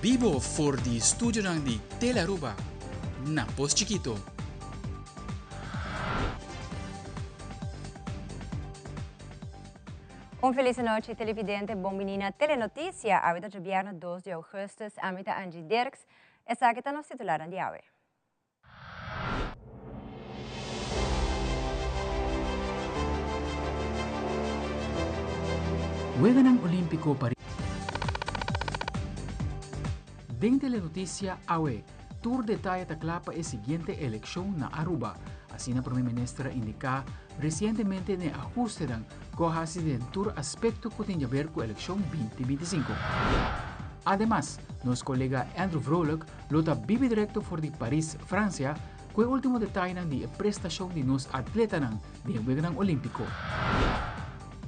Bibo for di studio ng di Telaruba na Post Chiquito. Un feliz noche, televidente. Bombinina Telenoticia. Ahorita es viernes 2 de agosto. Amita Angie Dirks. Esa que nos titularan de hoy. Juega ng Olimpico Paris. Ding Telenoticia AWE, tour detalle taklapa e siguiente elección na Aruba. Así na Primer Ministra indica recientemente ne ajuste ng kohasi den tour aspecto que tiene ver con elección 2025. Además, nos colega Andrew Vrolijk lota bibi directo for di Paris, Francia, kung último detalle ng di prestasyon di nos atleta ng di Juega ng Olimpico.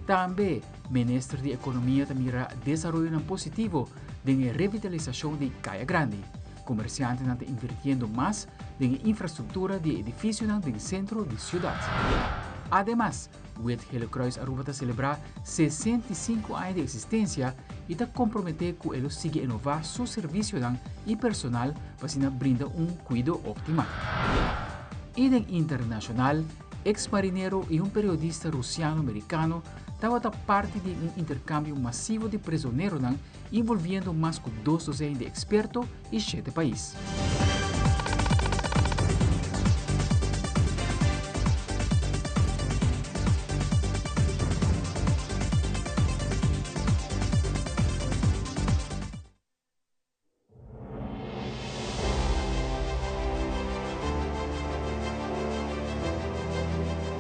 También, Ministro de Economía tamira desarrollo ng positivo de revitalización de Calle Grande. Comerciantes están invirtiendo más en infraestructura de edificios del centro de ciudad. Además, Wet Helicruis Aruba celebra 65 años de existencia y está comprometido con ellos sigue innovar su servicio y personal para brindar un cuidado optimal. Y en internacional, ex marinero y un periodista rusiano-americano estaba parte de un intercambio masivo de prisioneros envolviendo más de 2 docenas de expertos y 7 países.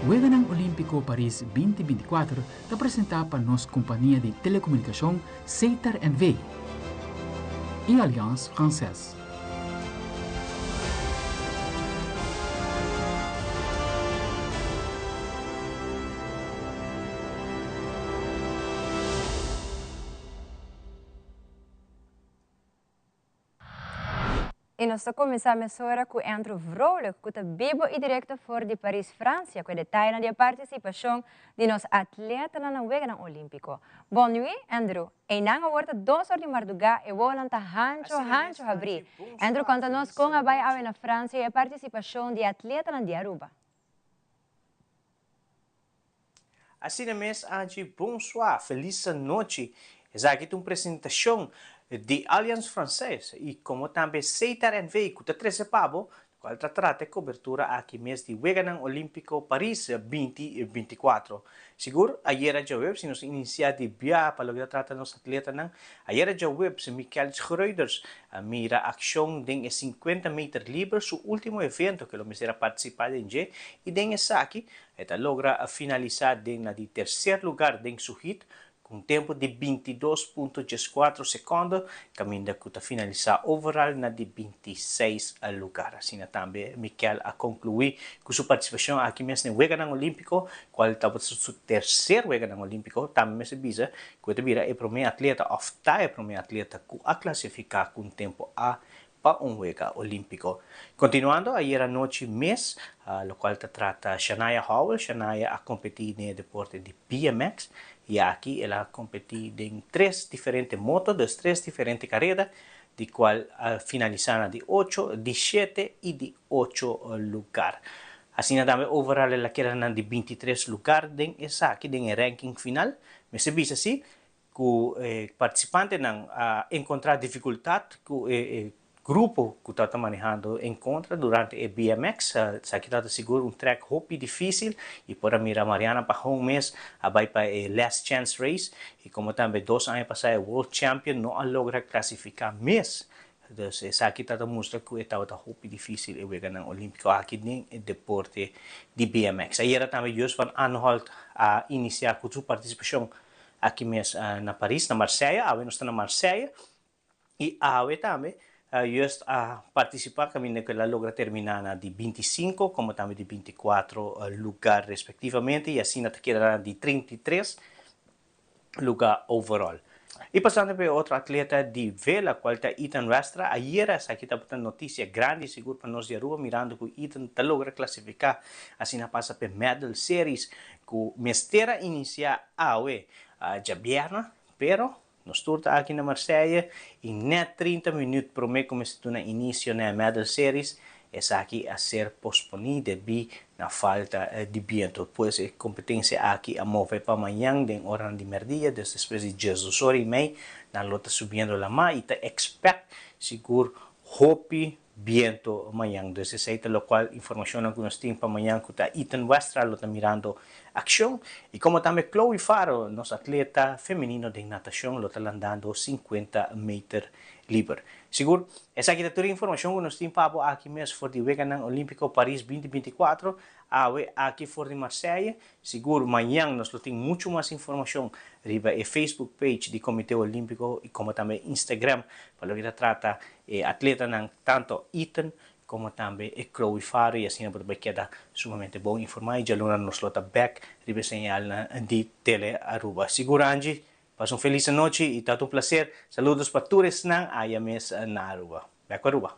Juega ng Olimpico Paris 2024 está presentada para nos companhia de telecomunicação Seitar NV e Alliance Française. E nós começamos agora com Andrew Vrolijk, que é vivo e direto for de Paris, França, com detalhes da participação de nos atletas na Juega Olímpico. Bom dia, Andrew. E na hora 2 horas de madrugada, eu vou lançar Hancho abrir. Andrew, conta-nos como vai haver na França e a participação de atletas de Aruba. Assim mesmo, Angie, bonsoir, feliz noite. Essa aqui é uma apresentação de Alliance Française e como também Seitar NV, que está 13 pavo, qual trata cobertura aqui mesmo de Juega ng Olímpico Paris 2024. Seguro, ayer já web, se nos iniciar de via para logo trata nos atleta nang ayer já web se Michael Schreuders mira ação den 50 metros livres, su último evento que lo misera participar en G e den essa aqui, eta logra finalizar den na de terceiro lugar den su hit com tempo de 22.4 segundos, caminho que finalizar overall na de 26 lugar. Assim também, Michael a concluir com sua participação aqui mesmo no Juega ng Olímpico, qual estava seu terceiro Juega ng Olímpico, também se bisa, que ele vira o primeiro atleta, ou está o primeiro atleta a classificar com tempo A para Juega Olímpico. Continuando, ayer a noite mês, lo qual trata Shania Howell. Shania a competir no deporte de BMX, y aquí ela competí en 3 diferentes motos, de 3 diferentes carreras, de cual finalizaron de 8, de 7 y de 8 lugar. Así también overall ela quedan de 23 lugar en esa aquí, en el ranking final. Me se dice así, que participantes han encontrado dificultad, grupo que está manejando em contra durante o BMX, aqui está seguro track hopi difícil e por mira Mariana para um mês vai para o Last Chance Race e como também 2 anos passados World Champion não logra classificar mês. Então, aqui está mostra que está hopi difícil e Juega ng Olímpico aqui nem deporte de BMX. Ayer também Jos van Aanholt a iniciar com sua participação aqui mesmo na Paris, na Marseille, nós está na Marseille e também just a participar, caminho que ela logra terminar na de 25, como também de 24 lugar respectivamente, e assim até quedará de 33 lugar overall. E passando para outro atleta de vela, qual é Ethan Rastra, ayer aqui está botando notícia grande, seguro para nós de Aruba, mirando que Ethan logra classificar, assim passa para Medal Series, que mestera inicia a já viernes, pero Nos turta aqui na Marseille e net 30 minutos para me começar na início na Medal Series essa aqui a ser posponida devido na falta de vento, pois a competência aqui a mover para amanhã de hora de merdia, depois de Jesus ori mei, na lota subindo lá mais e te expect seguro hopi viento amanhã, desse é lo qual informação que nós temos para amanhã que está Ethan Westra, lo está mirando ação e como também Chloe Faro, nossa atleta feminino de natação, lo está andando 50 metros livre. Seguro, essa aqui é toda a informação que nós temos para aqui mesmo for de Weekend Olímpico Paris 2024, aqui for de Marseille. Seguro, amanhã nós temos muito mais informação riba e Facebook page do Comitê Olímpico e como também Instagram, para o que trata atleta tanto Ethan como também Chloe Faro e assim vai quedar sumamente bom informar e já nos lota back riba señal de Tele Aruba. Seguro, Angie. Passa feliz noite e está um prazer. Saludos para todos na Ayames na Aruba. Back to Aruba.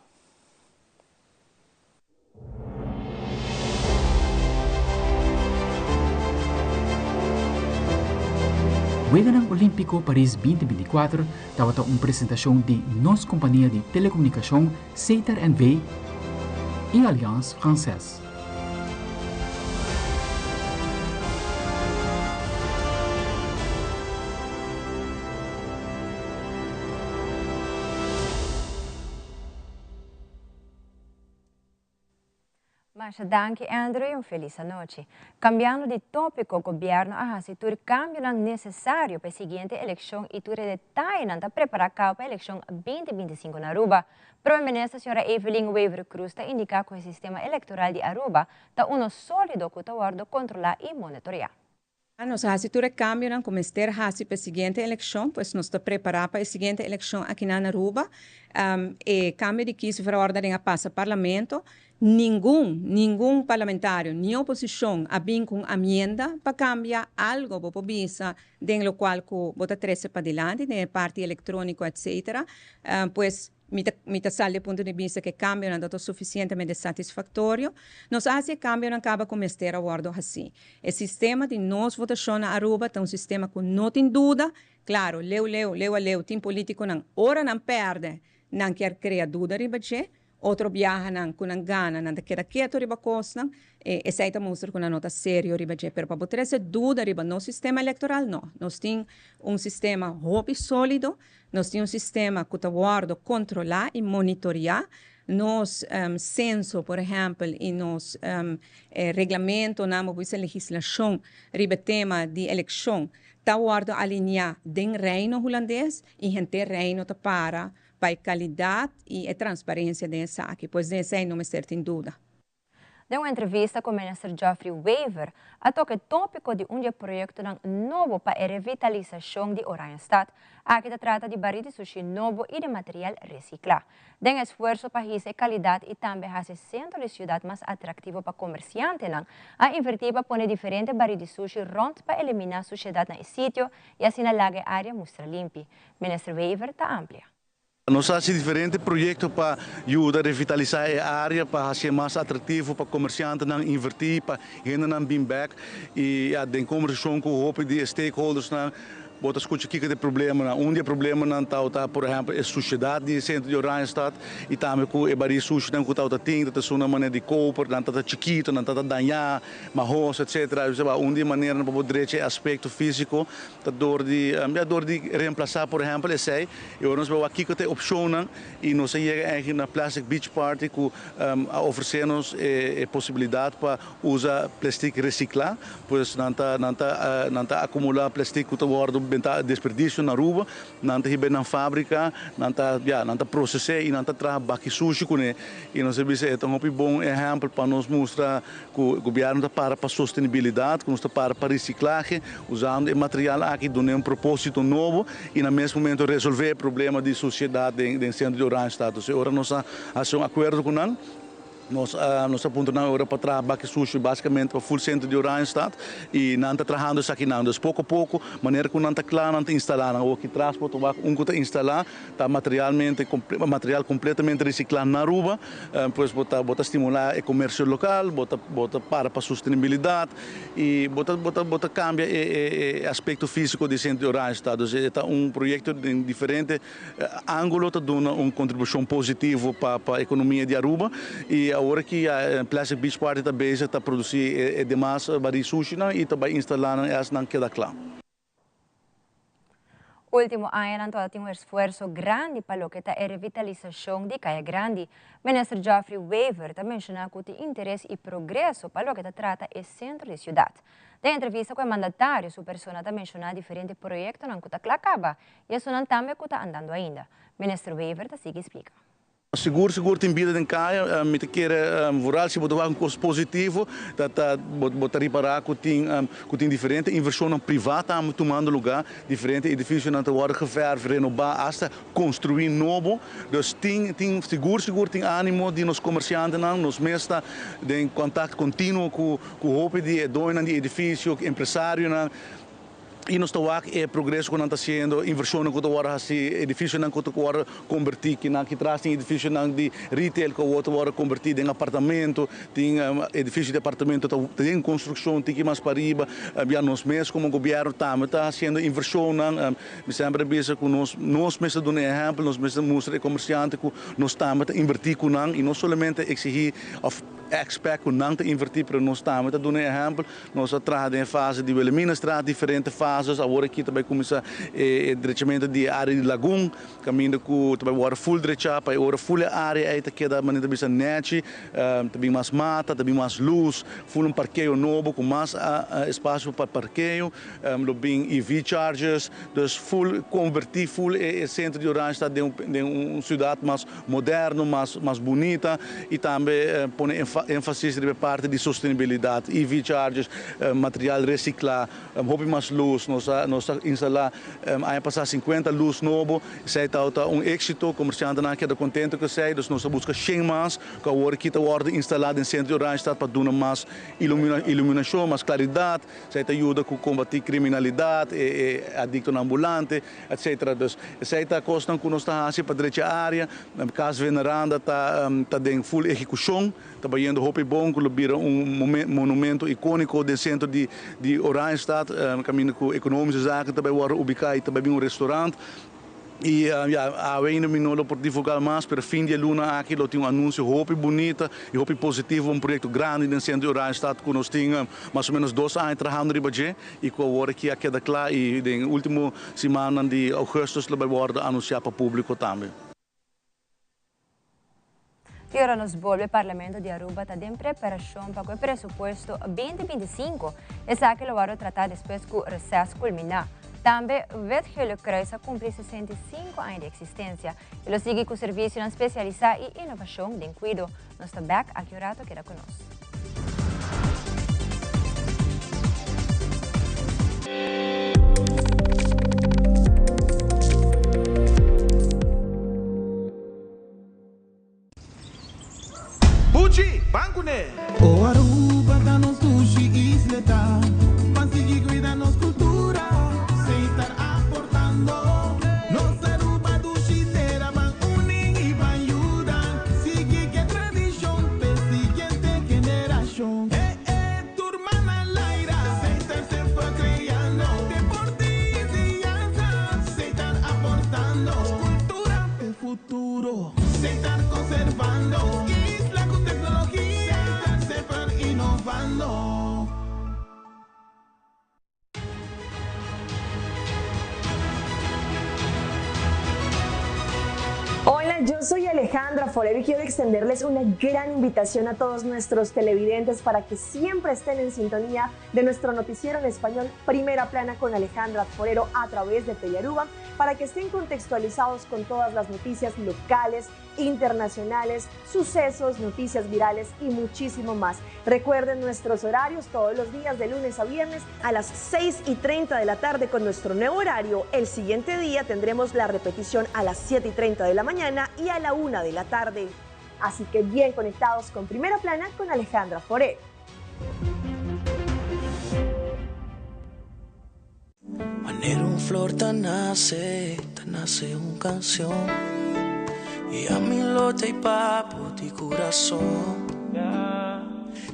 Weekend Olímpico Paris 2024 estava uma apresentação de nossa companhia de telecomunicação CETAR-NV e Alliance Française. Mas danke Andrew e feliz noite. Cambiando de tópico, o governo arrasitur cambio necessário para a seguinte eleição e tur detalhe para preparar para a eleição 2025 na Aruba. Primeira-Ministra, senhora Evelyn Wever Cruz, está indicar que o sistema eleitoral de Aruba está sólido que está controlar e monitorear. Nós arrasitur cambio como ester hasi para a seguinte eleição, pois nós está preparar para a seguinte eleição aqui na Aruba. E cambio de que se for ordem a passa parlamento. Nenhum parlamentário, nem oposição, abin com emenda para cambiar algo para visa, den lo qual que bota 13 para diante, de parte eletrônico, etc. Pois, mita sale ponto de vista que cambio não está suficientemente satisfatório. Nós assim cambio não acaba com este acordo assim. O sistema de nós votação na Aruba é sistema que não tem dúvida. Claro, leu, tem político não ora não perde, não quer criar dúvida ribache. Outro viaja com gana, não queda quieto riba costa, e essa mostra que não nota sério riba je, pero para botar essa dúvida riba no sistema eleitoral não. Nós temos sistema hopi sólido, nós temos sistema que está guardo controlar e monitorear. Nos censo, por exemplo, e nos regulamento, na legislação riba tema de eleição, está guardo alinhar den reino holandês e gente reino tá para a qualidade e a transparência dessa aqui, pois dessa não me tem dúvida. De uma entrevista com o ministro Geoffrey Wever, a toque tópico de projeto novo para a revitalização de Oranjestad, aqui se trata de barris de sushi novo e de material reciclado. Den esforço para a qualidade e também fazer centro de cidade mais atrativo para comerciantes, a invertir para pôr diferentes barris de sushi rond para eliminar a sujidade no sítio e assim a área mostra limpa. O ministro Wever está amplia. Nós fazemos diferentes projetos para ajudar a revitalizar a área, para ser mais atrativo para comerciantes, não invertir, para gente não vir back e a conversação com o de stakeholders Bota escuta aqui que tem problema, dia problema não tá, por exemplo, é sociedade de centro de Oranjestad e também com o barri sushi não tá tinta, tá uma maneira de comprar, não tá chiquito, não tá danhar, marros, etc. Dia maneira para poder esse aspecto físico, tá dor de reemplaçar, por exemplo, esse e nós vamos aqui que tem opção e nós aí na Plastic Beach Party que oferecemos a possibilidade para usar plástico reciclado, pois não tá acumular plástico que tá desperdício na rua, não está na fábrica, não está processar e não está trabalhando sushi com ele. E nós temos um bom exemplo para nos mostrar que o governo está para a sustentabilidade, que está para reciclagem, usando o material aqui de propósito novo e no mesmo momento resolver o problema de sociedade dentro do centro de Oranjestad. Agora nós fazemos um acordo com ele Nós apontamos agora para trabalhar sushi basicamente para o full centro de Oranjestad e não está trabalhando isso aqui não. Então, pouco a pouco, maneira que não está claro, não está instalando. O que transporta que está instalar, está material completamente reciclado na Aruba, pois bota estimular o comércio local, bota para a sustentabilidade e bota cambia o aspecto físico do centro de Oranjestad. Então, é projeto de diferente ângulo, está dando uma contribuição positiva para a economia de Aruba e agora que a Plastic Beach Party está bezig a produzir demais bari sushi e também instalando as não queda claro. Último ano, tem um esforço grande para o que é a revitalização de Caia Grande. O ministro Geoffrey Wever também mencionou que tem interesse e progresso para o que trata o centro da cidade. Na entrevista com o mandatário, sua pessoa também mencionou diferentes projetos que está acaba e isso não também está andando ainda. O ministro Wever sigue explica. Seguro tem vida em Caia, me quer voral se botar um custo positivo, botar reparar que tem diferente inversão privada tomando lugar, diferente edifício não agora rever renovar hasta construir novo, então tem seguro tem ânimo de nos comerciantes nos mestres em contato contínuo com o hope de dono de edifício, empresário e nós estamos aqui progresso que nós estamos fazendo, inversão que nós estamos edifício que nós estamos convertir, que traz edifício de retail que nós estamos convertir em apartamento, tem edifício de apartamento tem construção, tem que mais para riba, nós mesmos como governo estamos fazendo inversão, me sempre penso que nós mesmos damos um exemplo, nós mesmos mostramos comerciantes que nós estamos invertir com nós e não somente exigir expect que não invertir para nós estamos dando um exemplo, nós estamos em fase de administrar diferentes fases, agora aqui também começa o direito de área de lagoon, caminho que também agora full direito para agora full área aí que da maneira de net, também mais mata, também mais luz, full parqueio novo com mais espaço para parqueio, também EV chargers, então full convertir full o centro de Oranjestad de uma cidade mais moderna, mais bonita e também põe ênfase de parte de sustentabilidade, EV chargers, material reciclado, houve mais luz, nós instalamos, aí passar 50 luz novo, sei está um êxito, comerciante não queda contente com sei, então nós buscamos 100 mais, que agora aqui está instalado em centro de Oranjestad para dar mais iluminação, mais claridade, sei ajuda a combater criminalidade, adicto ambulante, etc. Então, sei está costa que nós estamos fazendo para a direita área, caso veneranda está em full execução, está indo Hopi Bom, que vira monumento icônico do centro de Oranjestad, caminho com econômicos zaken, também agora ubicado também um restaurante. E ainda me não por divulgar mais, para fim de luna aqui tem um anúncio Hopi bonita e Hopi positivo, um projeto grande no centro de Oranjestad que nós tínhamos mais ou menos 2 anos trabalhando em Ribaje e que agora aqui queda claro e na última semana de agosto vai anunciar para o público também. E agora nos volve o Parlamento de Aruba está em preparação para o pressuposto 2025. Essa que vai tratar depois que o recesso culminar. Também o Wetgele Kruisa cumpre 65 anos de existência. Ele segue com o serviço especializado e inovação de cuido. Nós estamos back aqui o rato que era conosco. Buchi, banco né? O Aruba da nos sushi isleta, consegui cuidar nos cultura, sem estar aportando. Nos Aruba do Chitera van unim e van ayudar, sigue que tradição, pe siguiente generação. Turma na laira, sem estar sempre criando, deportes e danças, sem estar aportando, cultura de futuro, sem estar conservando. Hola, yo soy Alejandra Forero y quiero extenderles una gran invitación a todos nuestros televidentes para que siempre estén en sintonía de nuestro noticiero en español Primera Plana con Alejandra Forero a través de Telearuba, para que estén contextualizados con todas las noticias locales, internacionales, sucesos, noticias virales y muchísimo más. Recuerden nuestros horarios todos los días de lunes a viernes a las 6:30 de la tarde con nuestro nuevo horario. El siguiente día tendremos la repetición a las 7:30 de la mañana y a la 1 de la tarde. Así que bien conectados con Primera Plana con Alejandra Forel. Manera un flor tan nace una canción. Y a mi lote y papo de corazón.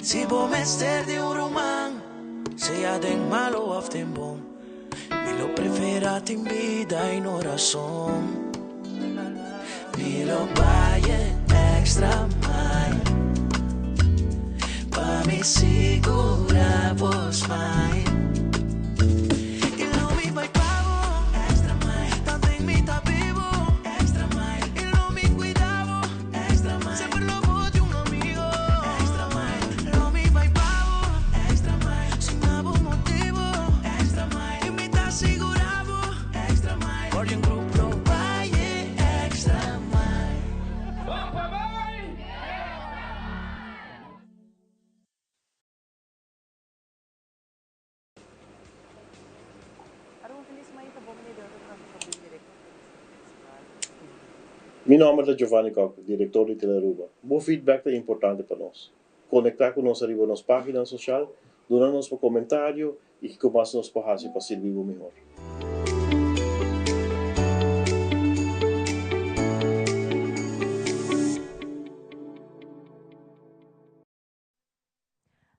Si vos me estés de un román, sea de malo o de bom, me lo prefera en vida y no razón. Me lo vaya extra mile, pa' mi segura vos mine. Meu nome é Giovanni Koch, diretor de Telearuba. Bom feedback é importante para nós. Conectar conosco arriba nas páginas sociais, donar-nos por comentário e que mais nos pode para servir melhor.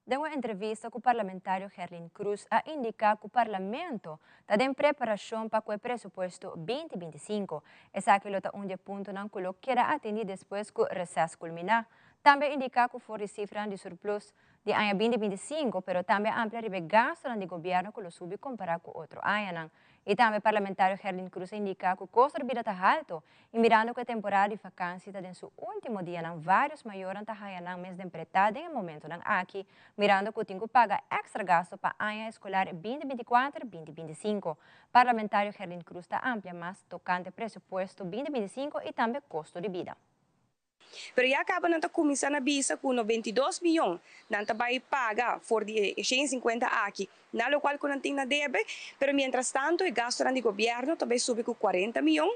De uma entrevista com o parlamentário Herlin Cruz, a indicar que o parlamento está em preparação para o pressuposto 2025. Essa aquilo está um ponto não que queda atendido depois que o recesso culminar. Também indicar que for de cifra de surplus de ano 2025, pero também amplia ribe gasto de governo que lo sube comparado com outro ano. E também o parlamentário Herlin Cruz indica que o custo de vida está alto, e mirando que a temporada de vacância está em seu último dia, vários maiores estão mês de empretado em momento aqui, mirando que tem que pagar extra gasto para ano escolar 2024-2025. Parlamentário Herlin Cruz está amplia mais tocante presupuesto 2025 e também custo de vida. Pero já acaba na comissão na bisa com 92 milhões, não vai pagar por de 150 aqui, na lo qual não tem na debe, pero mientras tanto o gasto de governo também sube com 40 milhões,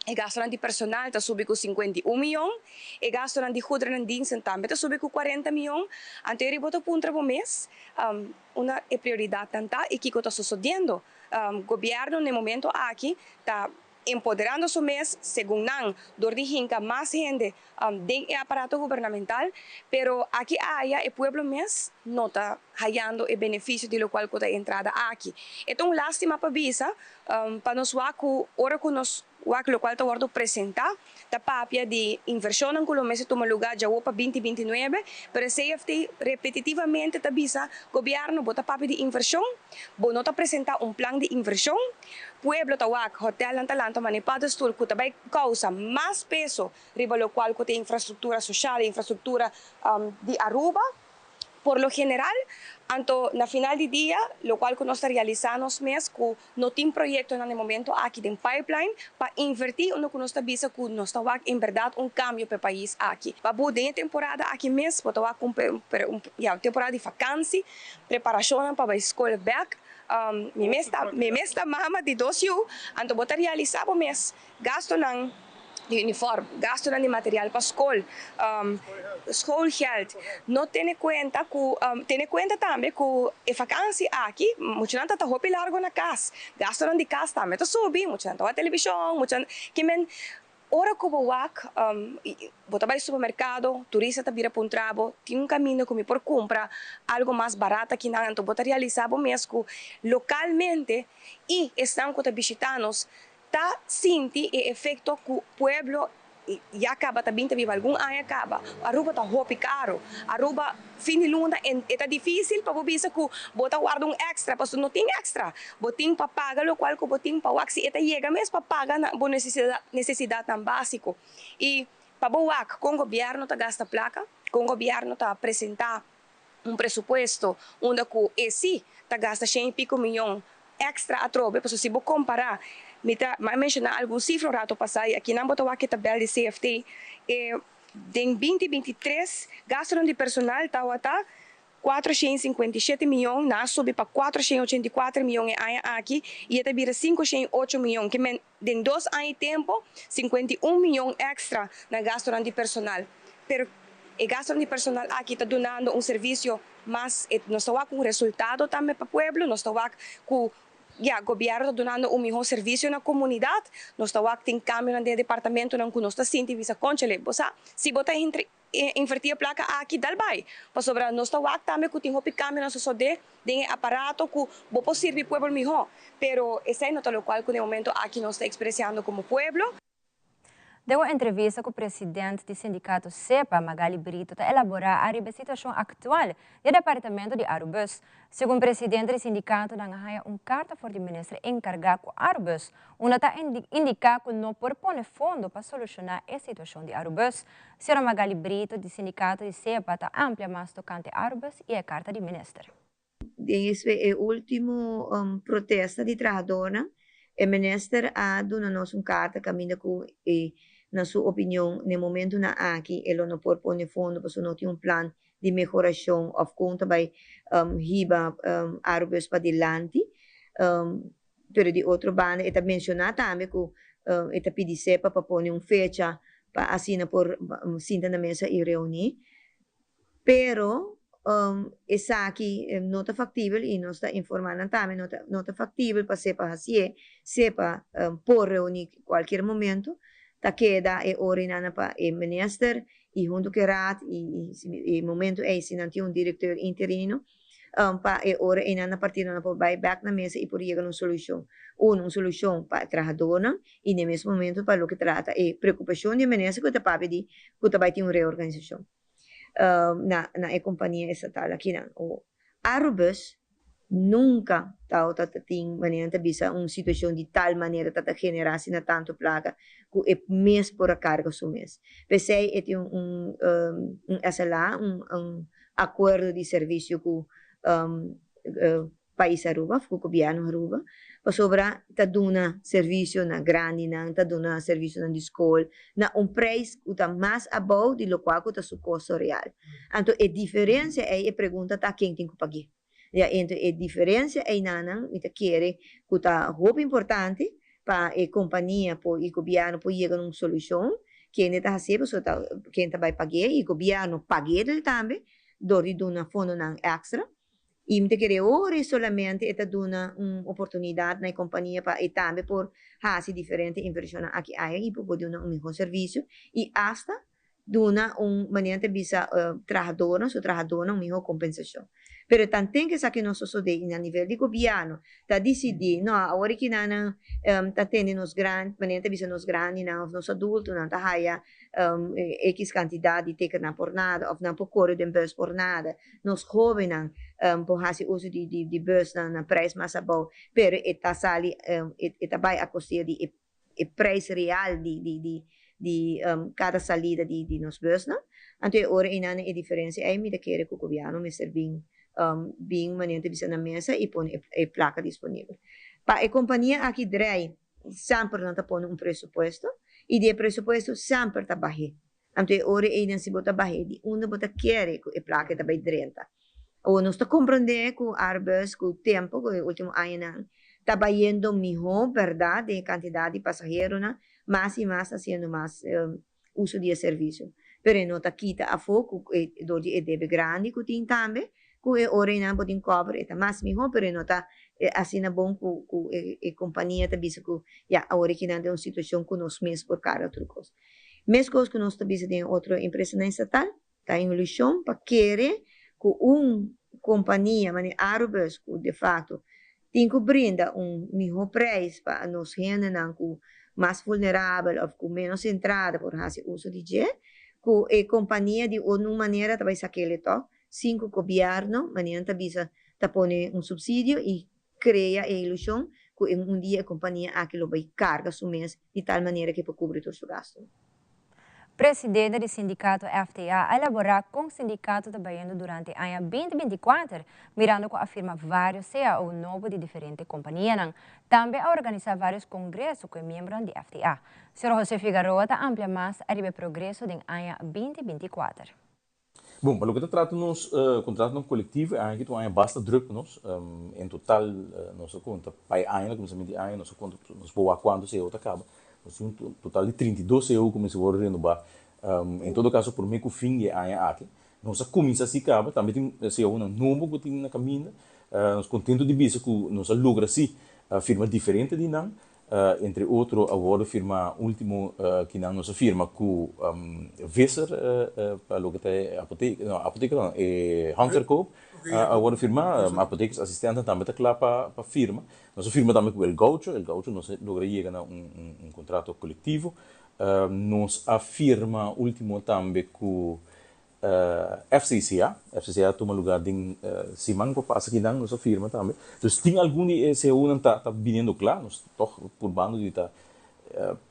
o gasto de personal está sube com 51 milhões, o gasto de goederen en diensten também está sube com 40 milhões. Anterior boto puntra por mês, uma prioridade tanta e que está sucedendo, governo no momento aqui está empoderando su mes, según nan, door die hinka más gente del aparato gubernamental, pero aquí haya el pueblo mes no está hallando el beneficio de lo cual está entrada aquí. Esto es una lástima para visa, para nos ahora que nos lo cual está presentar, la papia de inversión en Colombia toma lugar ya para 2029, pero CFT repetitivamente está visa, gobierno bota papia de inversión, no está presenta un plan de inversión, pueblo tawak hotel antalanta manipado stul que também causa más peso riba lo cual que infraestructura social, infraestructura de Aruba. Por lo general, anto na final de dia, lo cual que nós realizamos mes que no tem proyecto no momento aquí en pipeline para invertir no que nós visa que nós tawak en verdad un cambio para el país aquí. Para poder temporada aquí mes, para tawak temporada de vacancia, preparación para a escola back. Mi mes está mama de 2 anos, anto bota realizar o mês gasto ng uniforme, gasto ng material para escola, schoolgeld. No tiene cuenta também que a vacância aqui, muita gente está hopi largo na casa, gasto ng de casa também está subindo, muita gente está televisão, muita gente que men ora que bawak, bota vai supermercado, turista tá vira para um trabo, tem um caminho como por comprar algo mais barato que não, então bota realizar o mesmo localmente e estão com os visitanos, tá sente o efeito que o pueblo e acaba também vive algum ano acaba. Aruba tá hopi caro, Aruba fim de luna é difícil para você que bota guarda extra, porque não tem extra, botin para pagar o qual que botin para wax e chega mesmo para pagar na necessidade tão básico e para boak com o governo tá gasta placa, com o governo tá apresentar presupuesto onde que esse tá gasta 100 e pico milhões extra a trobe, porque se você comparar mas mencionar alguns cifras rato passai aqui na botou aqui tabela de CFT em 2023 gasto de personal tá 457 milhões na sobe para 484 milhões aqui e até vira 508 milhões que em 2 anos de tempo 51 milhões extra na gasto de personal pero el gasto de personal aquí está dando un servicio más, no está con resultado también para el pueblo, no está con el gobierno dando un mejor servicio en la comunidad, no está con cambio en el departamento, no está sintiendo visa conchele, o sea, si vos invertir a placa aqui dalbai, para sobrar nós está também que tem hopi cambio na sociedade, tem aparato que vos servir pueblo mejor, pero ese no lo cual que de momento aquí nos está expresando como pueblo. Deu uma entrevista com o presidente do sindicato CEPA, Magali Brito, para elaborar a situação atual do departamento de Arubus. Segundo o presidente do sindicato, Dangahaia carta for o ministro encarregado com Arubus, onde está indicar que não propõe fundo para solucionar a situação de Arubus. Senhora Magali Brito, do sindicato de CEPA, está amplia mais tocante Arubus e a carta do ministro. Esse é o último protesta de trabalhadora. O ministro ha dado carta caminho com na sua opinião, no momento na aqui, ele não pode pôr fundo, porque não tem plan de melhoração, ou conta vai riba árvores para adelante. Pero de outro banda, ele mencionar também que ele pede CEPA para pôr fecha para assinar por cinta na mesa e reunir. Pero essa aqui não está factível e nós está informando também, não está factível para CEPA fazer, CEPA por reunir qualquer momento. Ta queda e orinana para o ministro e junto com o raad e momento é se não tem diretor interino para e ora inana partido na por back na mesa e por chegar uma solução para trabalhador e no mesmo momento para o que trata e preocupação do ministro que está pedindo que vai ter uma reorganização na companhia estatal aqui na o Arubus nunca tem maneira bisa uma situação de tal maneira que generar na tanto placa que é mês por a carga do mês. Pensei que tem um acordo de serviço com país Aruba, com o governo Aruba, para sobrar tá dando serviço na grande, tá dando serviço na escola, na preço que está mais abaixo do qual que está seu custo real. Então a diferença é a pergunta tá quem tem que pagar. Entre a diferença é nanang ita quer que tá roupa importante para a companhia para o governo para chegar a uma solução quem está recebendo quem vai pagar e o governo pagar também dori dona fundo não extra e me querer ora solamente está dando uma oportunidade na companhia para e também por fazer diferente inversão aqui aí e por poder dar melhor serviço e hasta dona maneira de bisa trabalhadora uma melhor compensação. Pero também que sabe nosso sociedade a nível de governo está decidir não agora que nana está tendo nos grandes maneira de bisa nos grandes não nos adultos não está haya x quantidade de ticket na por nada ou não por correr de bus por nada nos jovens por fazer uso de bus na preço mais abaixo pero está sali está vai a custar de o preço real de cada salida de nos bus não então agora inana a diferença é me querer que o governo me servir bem maneira de bisa na mesa e põe a placa disponível. Para a companhia aqui drai sempre não está pondo presupuesto e de presupuesto sempre está baixo. Então agora ainda se bota baixo de onde bota querer que a placa está bem drenta. Ou nós está compreender que o arbus com o tempo que o último ano está baindo melhor, verdade, de quantidade de passageiros, mais e mais fazendo mais uso de serviço. Pero não está quita a foco do de deve grande que tem também que ora não pode cobre está mais melhor pero não está assim na bom que a companhia está bisa que já agora que não tem uma situação que nós mesmos por cada outra coisa mesmo coisa que nós está bisa tem outra empresa na estatal está em ilusão para querer que companhia mane Arubus que de fato tem que brindar melhor preço para nós gente não que mais vulnerável ou com menos entrada por fazer uso de jet que a companhia de uma maneira vai sacar to 5 governo, maneira bisa ta pone subsídio e cria a ilusão que dia a companhia aquilo vai carga su mês de tal maneira que pode cobrir todo o gasto. Presidente do sindicato FTA elaborar com o sindicato trabalhando durante o ano 2024, mirando com a firma vários CAO novo de diferentes companhias, também a organizar vários congressos com membros do FTA. Sr. José Figueroa está amplia mais a progresso do ano 2024. Bom, para o que trata nos contrato coletivo, aqui tem bastante druk nos, em total nossa conta, para ano, começamento de ano, nossa conta nos boa quando se outra acaba, nós temos um total de 32 EU como se for renovar Em todo caso, por mim, que o fim de ano aqui, nós começamos a cabo, também tem se um novo que tem na caminho, nós contento de ver que nós logra assim firma diferente de não, entre outro agora firma último que não nossa firma com Visser para logo até apoteca não Hunterkoop agora firma apoteca assistente também está lá para firma nossa firma também com el Gaucho nós logra chegar a contrato coletivo nós a firma último também com FCCA toma lugar em Simão que passa aqui não nossa firma também então tem algum esse não tá vindo claro nós toch por bando de tá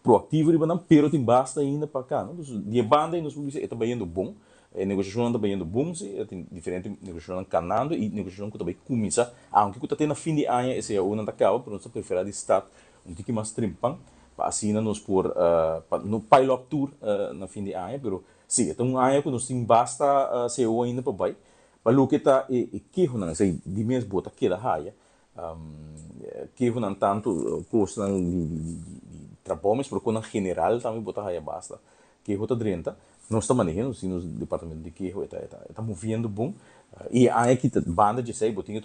proativo de banana pero tem basta ainda para cá não de banda nós vamos está bem bom negociação está bem bom se tem diferente negociação canando e negociação que também começa aunque que está tendo fim de ano esse não tá acaba por nós preferir de estar tique mais trimpang para assim nós por no pilot tour na fim de ano pero sim, então um ano que nós temos basta CEO ainda para vai, para o que está que não sei de mês bota que da raia, que não tanto custa de trabalho, mas porque na general também bota raia basta, que bota 30, nós estamos manejando sim no departamento de que está movendo bom e aí que banda de sei botinha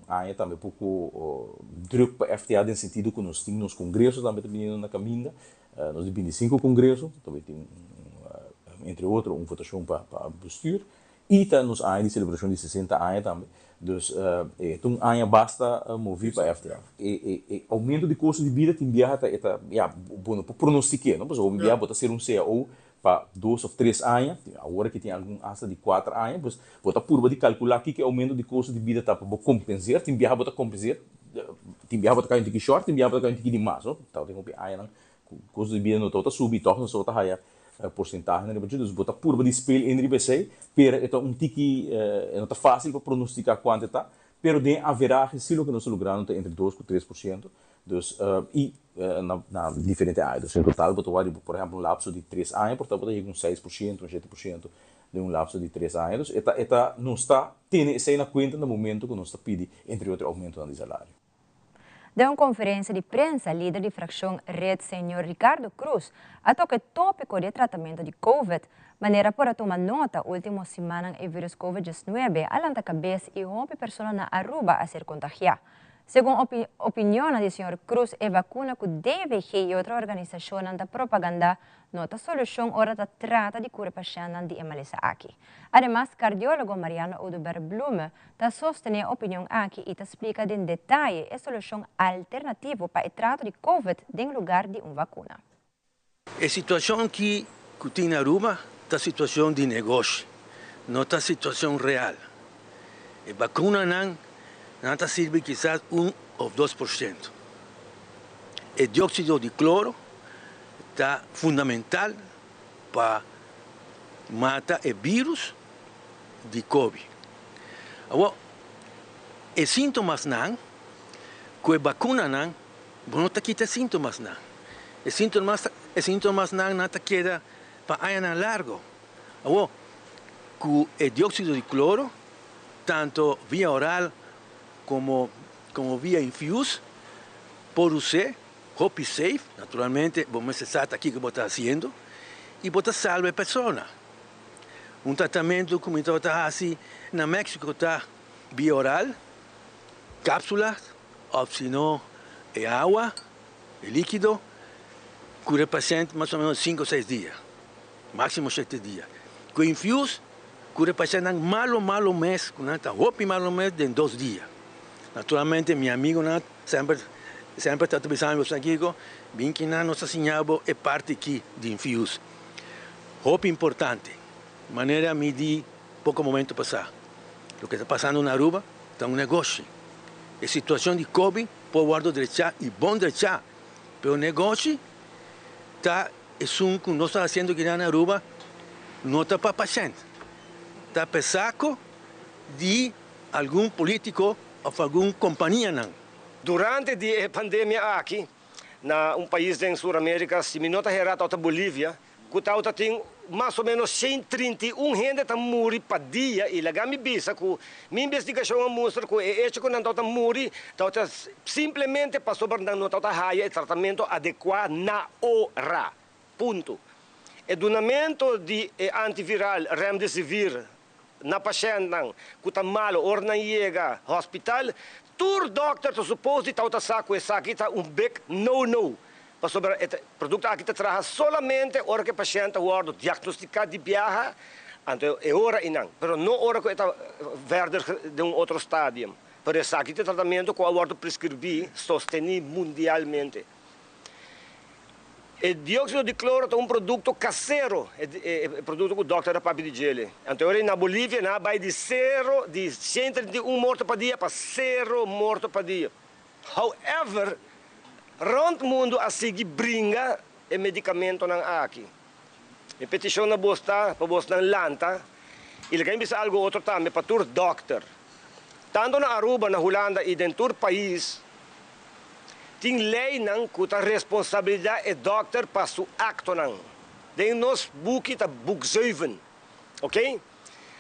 aí também pouco druk para FTA no sentido que nós temos nos congressos também vindo na caminha, nós de 25 congressos também tem entre outros, votação para o bestuur. E está nos anos de celebração de 60 anos também. Então, ano basta mover para a FTA. Aumento de custo de vida tem viaja bom para pronosticar, não? Porque o viaja pode ser CEO para 2 ou 3 anos, agora que tem algum hasta de 4 anos, mas pode por de calcular aqui que aumento de custo de vida está para compensar, tem viaja pode compensar, tem viaja pode cair um short, tem viaja pode cair um de mais, não? Então, tem ano custo de vida não está subir, toca não está raia porcentagem, né? Porque bota purba de espelho em RBC, pero é tiki não tá fácil para pronosticar quanto está, pero de haverá se lo que nós logramos entre 2 e 3%, dus e na diferente áreas, em total bota por exemplo um lapso de 3 anos, portanto bota um 6%, um 7% de um lapso de 3 anos, eta não está tendo isso na conta no momento que nós está pedindo entre outro aumento de salário. De uma conferência de prensa, líder de fração Red, Senhor Ricardo Cruz, toca o tópico de tratamento de COVID, maneira para tomar nota, última semana o vírus COVID-19 alanta cabeça e rompe pessoas na Aruba a ser contagiada. Segundo a opinião do Sr. Cruz, a vacuna que deve e outra organização da propaganda nota solução ora da trata de cura pacientes de emalisa aqui. Además, cardiólogo Mariano Oduber Blume está sostendo a opinião aqui e explica em detalhe a solução alternativa para o trato de COVID em lugar de uma vacuna. A situação que tem na Aruba é a situação de negócio, não é a situação real. A vacuna não sirve quizás 1 ou 2%. O dióxido de cloro está fundamental para matar o vírus de COVID. Agora, os sintomas não, com a vacuna não está quita sintomas não. Os sintomas não está queda para anos largo. Agora, com o dióxido de cloro, tanto via oral como via infuse, por ser Hope Safe, naturalmente, vamos saber aqui que está fazendo, e você salva a pessoa. Tratamento como está assim, na México está via oral, cápsulas, ou se não, é água, é líquido, cura o paciente mais ou menos 5 ou 6 dias, máximo 7 dias. Com infuse, cura o paciente malo mês, com Hope malo mês, em 2 dias. Naturalmente, meu amigo sempre está pensando aqui, bem que nossa senhora é parte aqui de Infuse. Hope importante, maneira de medir pouco momento passar. O que está passando na Aruba está um negócio. A situação de Covid pode guardar direito e bom direito, mas o negócio está que nós estamos fazendo aqui na Aruba não está para paciente, está para saco de algum político ou alguma companhia não. Durante a pandemia aqui, na país em Sul-América, se me nota relato da Bolívia, que tem mais ou menos 131 gente que morre por dia e lá me bisa que minha investigação mostra que é isso que não está morre, está simplesmente para sobreviver não está raia e tratamento adequado na hora. Ponto. e donamento de antiviral remdesivir na paciente nang kuta malo or nang yega hospital, tur doctor to suppose di tauta saco e sakita big no. Para sobre o produto aqui te traga solamente hora que o paciente guarda diagnosticado de viaja, então é hora inang, pero não hora que está verder de outro estádio. Por isso aqui tem tratamento que o guarda prescrever sostenido mundialmente. O dióxido de cloro é produto caseiro, é produto que o doutor é papi de gele. Então, na Bolívia, vai de 131 mortos por dia para 0 mortos por dia. However, rond mundo a seguir brinca e medicamento não aqui. A petição na bosta, para bosta na lanta, ele quer pensar algo outro também para tur doctor. Tanto na Aruba, na Holanda e dentro do país, tem lei não que a responsabilidade é doctor para seu acto não. Den nos boek ta boek 7. Ok?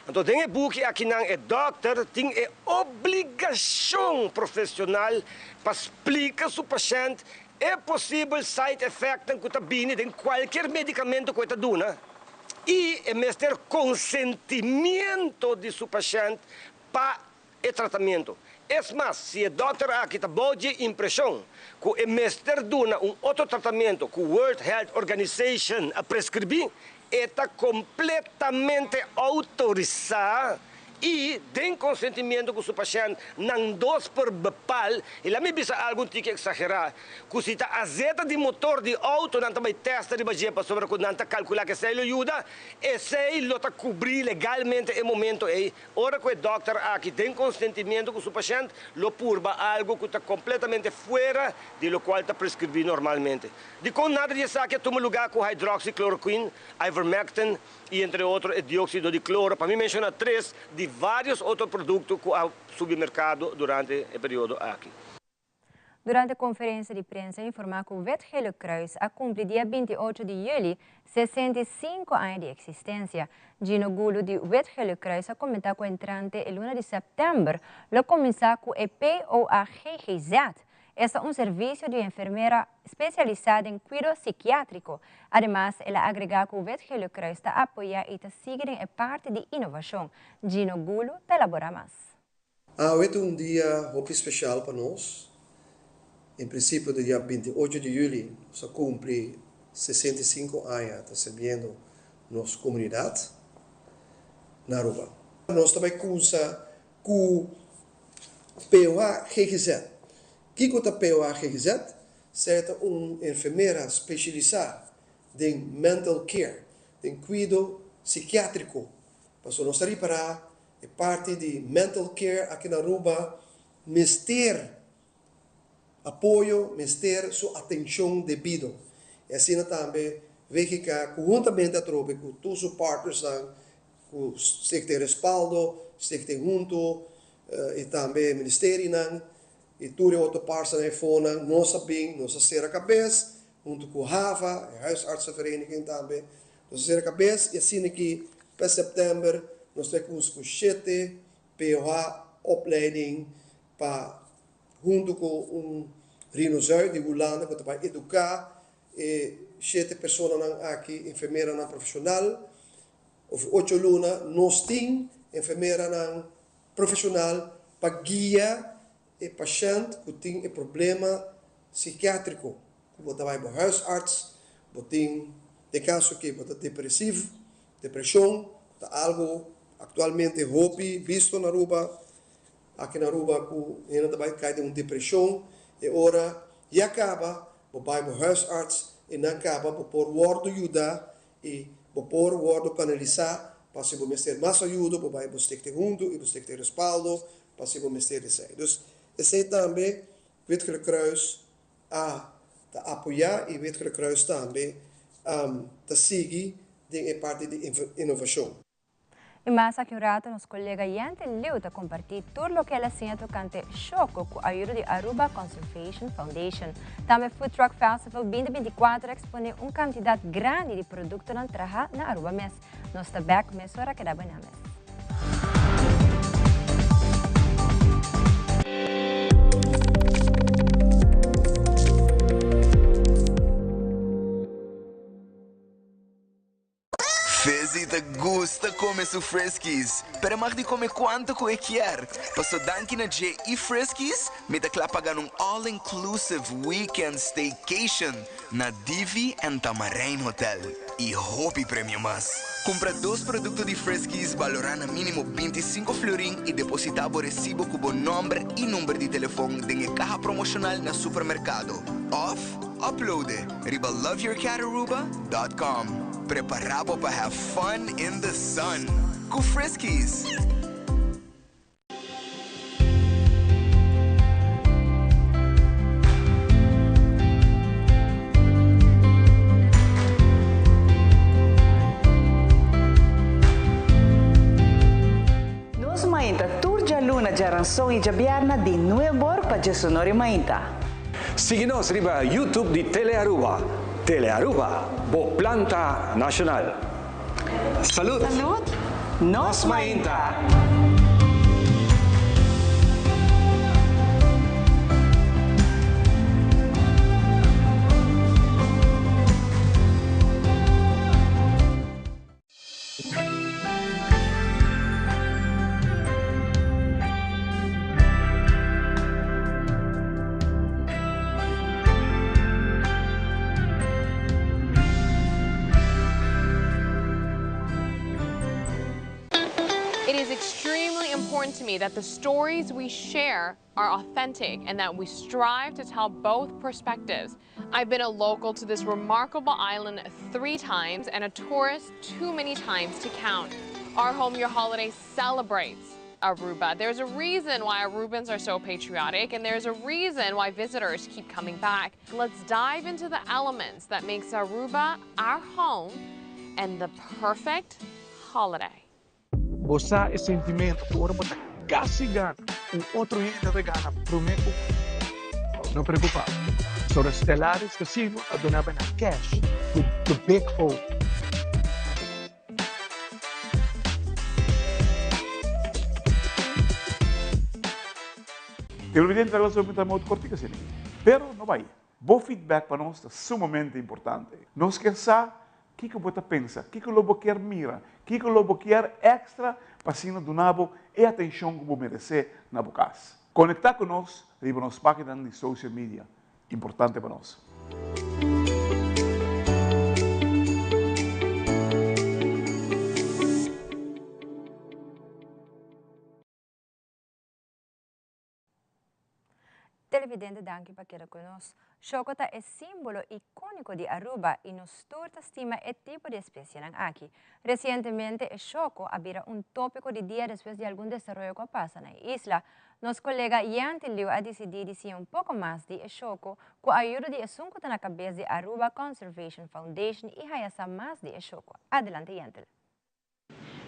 Então tem boek aqui não é doctor, tem obrigação profissional para explicar ao paciente é possível side effect que está vindo de qualquer medicamento que está dando e é mesmo consentimento de seu paciente para o tratamento. É mais, se o doutor aqui está boa de impressão que é mesmo dando outro tratamento que o World Health Organization a prescrever, está completamente autorizado e tem consentimento com o paciente, não dos por bepal, e lá me bisa algum tique exagerar, que se está azeta de motor de auto, não também testa de bagia para sobre quando não está calcular que se ele ajuda, e se ele está cobrir legalmente em momento aí, hora que o doutor aqui tem consentimento com o paciente, lo purba algo que está completamente fora de lo qual está prescrevido normalmente. De com nada de saque toma lugar com hidroxicloroquina, ivermectin e entre outros dióxido de cloro, para mim mencionar 3 de vários outros produtos que há supermercado durante o período aqui. Durante a conferência de prensa, informou que o Wet Gele Kruis a cumprir dia 28 de julho 65 anos de existência. Gino Gulo de Wet Gele Kruis a comentar que entrante el 1 de setembro, lo começou com o POAGGZ. Este es un servicio de enfermera especializada en cuidado psiquiátrico. Además, ela agrega que o Wet Gele Kruis está apoya y está siguiendo en parte de innovación. Gino Gulo te elabora más. Hoje é dia muito especial para nós. Em princípio, do dia 28 de julho, se cumpre 65 anos, está servindo nossa comunidade na Aruba. Nós também conta com o POAGGZ. O que é o POAGGZ? É uma enfermeira especializada em mental care, em cuidado psiquiátrico. Para nós reparar, é parte de mental care aqui na Aruba, ter apoio, ter sua atenção devida. E assim também, ver que conjuntamente a tropa, com todos os partners, com se tem respaldo, se tem junto, e também o Ministério, e tudo outro parceiro na fona, nós sabemos, nós ser a cabeça, junto com o RAVA, a Huisartsenvereniging também, nós ser a cabeça, e assim que, para setembro, nós temos com 7 POA opleiding, para, junto com Rinozuid de Holanda, que vai educar, e 7 pessoas aqui, enfermeira profissional, of 8 lunas, nós temos enfermeira profissional, para guiar o paciente que tem problema psiquiátrico. Como vai para o huisarts, tem de caso que é depressivo, depressão, algo atualmente hobby visto na Aruba, aqui na Aruba, que ainda vai cair de uma depressão, e ora, e acaba, vai para o huisarts, e não acaba, por word ajuda, e por word canalizar, para se você ter mais ajuda, vai você ter junto, e você ter respaldo, para se você ter isso. Então, esse também, Wet Gele Kruis, a apoiar, e Wet Gele Kruis também, a seguir, em parte de inovação. E mais aqui um rato, nosso colega Yante Liu está compartilhando tudo o que ela tinha tocante Choco com a ajuda de Aruba Conservation Foundation. Também o Food Truck Festival 2024 expõe uma quantidade grande de produtos na Aruba Mes. Nós estamos back, mas hora que dá bem Teresita gusta comer su Friskies, pero mag di come quanto que quer. Paso danki na J e Friskies, me da pagar um all-inclusive weekend staycation na Divi and Tamarain Hotel. E hopi premium mas. Compra 2 produtos de Friskies valorando mínimo 25 florin e depositar o recibo com o nome e número de telefone em caja promocional na supermercado. Off, upload riba loveyourcataruba.com. Preparado para have fun in the sun. Com Friskies. Nos mainta turja luna jaranson e jabiarna di nuevor pa jasonori mainta. Siga-nos riba YouTube di Telearuba. Telearuba, bo planta nacional. Salud! Salud! Nos mainta! It is extremely important to me that the stories we share are authentic and that we strive to tell both perspectives. I've been a local to this remarkable island 3 times and a tourist too many times to count. Our Home Your Holiday celebrates Aruba. There's a reason why Arubans are so patriotic, and there's a reason why visitors keep coming back. Let's dive into the elements that makes Aruba our home and the perfect holiday. Gozar esse sentimento, agora botar castigar outro ainda regana, prometo. Não preocupa. Sobre Stellaris Casino, adonaban na cash with the big O. Evidente nós vamos ter muito cortico assim. Pero não vai. Bom feedback para nós é sumamente importante. Nós queremos saber o que você pensa, o que você quer mirar, o que você quer extra para ser donado e atenção que você merece na sua casa. Conectar com nós e nas páginas de social media. Importante para nós. Televidente, danke per quedar con nos. Xocota è simbolo icónico di Aruba y nos turta stima el tipo de especie aquí. Recientemente, el Xoco había un tópico de día después de algún desarrollo que pasa en la isla. Nos colega Yanti Liu ha decidido decir un poco más de el Xoco con ayuda de asunto en la cabeza de Aruba Conservation Foundation y hayasa más de el Xoco. Adelante, Yanti.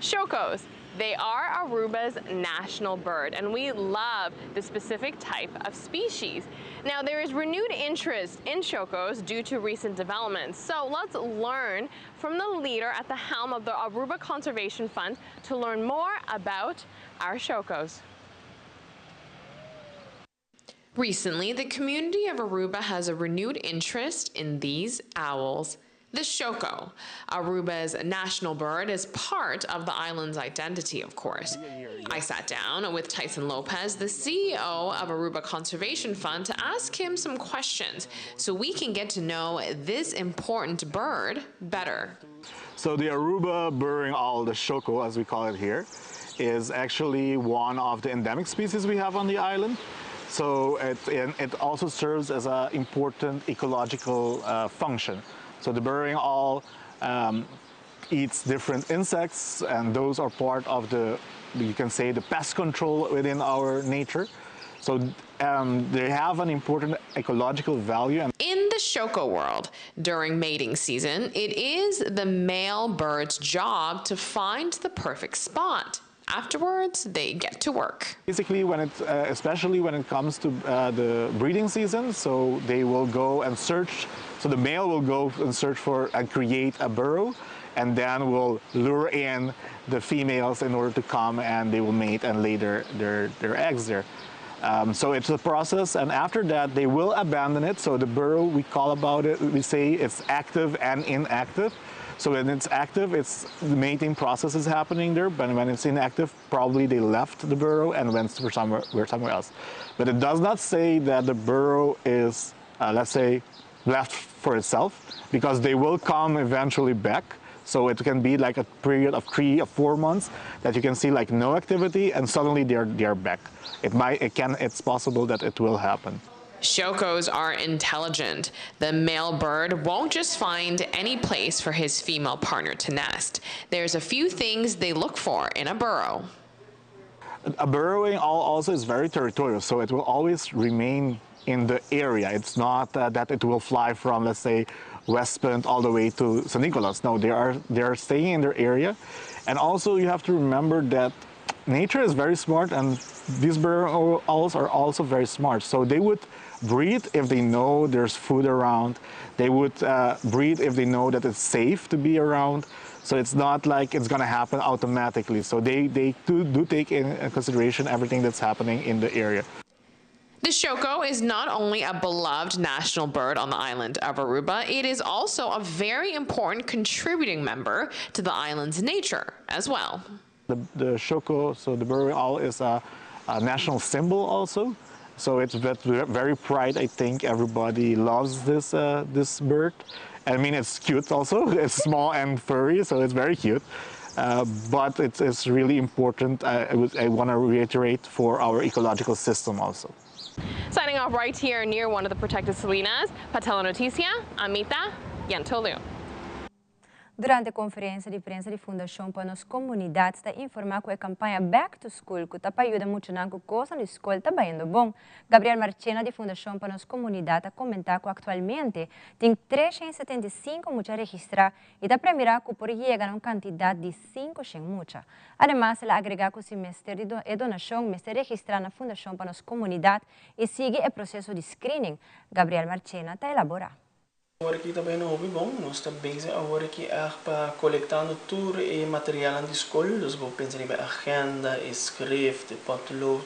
Xocos, they are Aruba's national bird, and we love the specific type of species. Now, there is renewed interest in Xocos due to recent developments, so let's learn from the leader at the helm of the Aruba Conservation Fund to learn more about our Xocos. Recently, the community of Aruba has a renewed interest in these owls. The Xoco, Aruba's national bird, is part of the island's identity, of course. I sat down with Tyson Lopez, the CEO of Aruba Conservation Fund, to ask him some questions so we can get to know this important bird better. So the Aruba burrowing owl, the Xoco, as we call it here, is actually one of the endemic species we have on the island. So it also serves as an important ecological function. So the burrowing owl eats different insects, and those are part of the, you can say, the pest control within our nature. So they have an important ecological value. In the Xoco world, during mating season, it is the male bird's job to find the perfect spot. Afterwards, they get to work. Basically, especially when it comes to the breeding season, so they will go and search. So the male will go and search for and create a burrow, and then will lure in the females in order to come, and they will mate and lay their eggs there. So it's a process, and after that they will abandon it. So the burrow, we call about it, we say it's active and inactive. So when it's active, it's the mating process is happening there. But when it's inactive, probably they left the burrow and went somewhere else. But it does not say that the burrow is, let's say, left for itself, because they will come eventually back. So it can be like a period of 3 or 4 months that you can see like no activity, and suddenly they're back. It's possible that it will happen. Shokos are intelligent. The male bird won't just find any place for his female partner to nest. There's a few things they look for in a burrow. A burrowing owl also is very territorial, so it will always remain in the area. It's not that it will fly from, let's say, West Point all the way to San Nicolas. No, they are staying in their area. And also you have to remember that nature is very smart, and these burrow owls are also very smart. So they would breed if they know there's food around. They would breed if they know that it's safe to be around. So it's not like it's going to happen automatically. So they do take in consideration everything that's happening in the area. The shoko is not only a beloved national bird on the island of Aruba, it is also a very important contributing member to the island's nature as well. The shoko, so the burrowing owl, is a national symbol also. So it's very pride. I think everybody loves this bird. I mean, it's cute also. It's small and furry, so it's very cute. But it's really important, I want to reiterate, for our ecological system also. Signing off right here near one of the protected salinas, para Telenoticia, Amita Yantolu. Durante a conferência de prensa de Fundação para as Comunidades, está informar que a campanha Back to School, que está ajuda muito na coisa na escola, está indo bom. Gabriel Marchena, de Fundação para as Comunidades, comentar que atualmente tem 375 mulheres registradas e está premiando que por chegar a uma quantidade de 500 mulheres. Además, ela agrega que o semestre de donação, mestre registrado na Fundação para as Comunidades e sigue o processo de screening. Gabriel Marchena está elaborando. Agora aqui também não houve bom, nós estamos agora aqui para coletando tudo e material na escola, nós vamos pensar em agenda, escrita, potlood,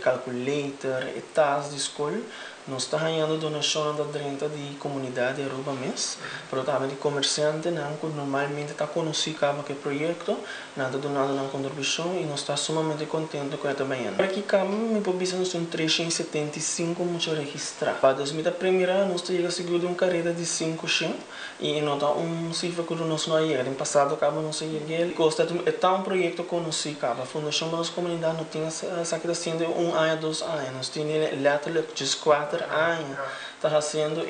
calculator, e tas de escola. Nós estamos ganhando donação da dentro de comunidade Aruba mês, mas também de comerciante, que normalmente está conhecido aquele projeto, está donando uma contribuição e nós estamos sumamente contentes com isso também. Aqui, me publica, nós temos 375 mulheres registradas. Para 2001, nós temos seguro uma carreira de 500 e nós temos cifra que nós não chegamos. No passado, nós chegamos. É um projeto conhecido, a Fundação para as Comunidades não tinha sendo 1 ano, 2 anos, nós tínhamos letteralmente 4 anos está fazendo